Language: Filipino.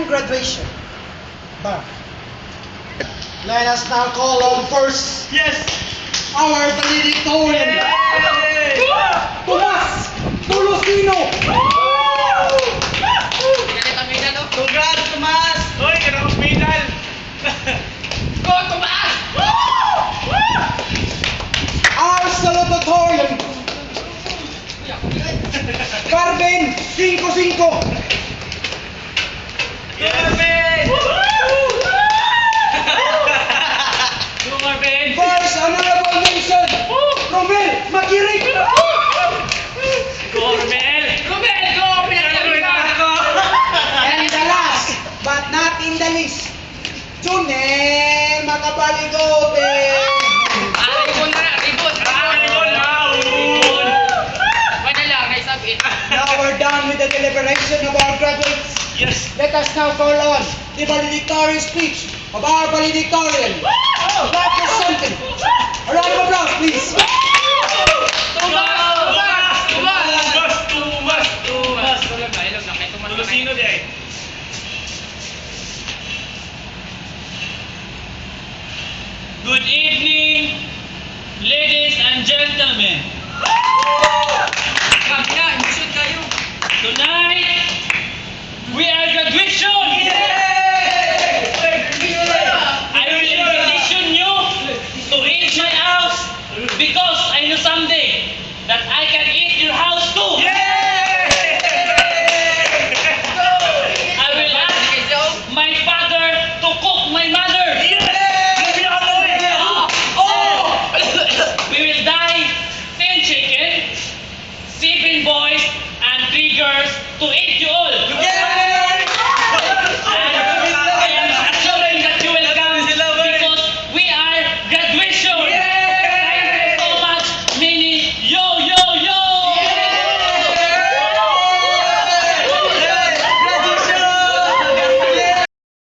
graduation. But let us now call on first Yes! our valedictorian, Yay! Tomas Tolosino. Congrats, Tomas! Hoy, kanang medal! Go, Tomas! Our salutatorian, Carmen 55. Marvin! Go, Marvin! First honorable mention, Romel Makirig. Go, Romel! Romel, go! Pinagsabi ako! And the last, but not in the least, Junel Makapaligote. Ribon na! Ribon! Ribon! Wala lang, naisabit. Now we're done with the deliberation of our graduates. Yes! Let us now call on the valedictorian speech of our valedictorian. Representing. A round of applause, please. Tolosino di ay. Good evening, ladies and gentlemen. Tonight, we are graduation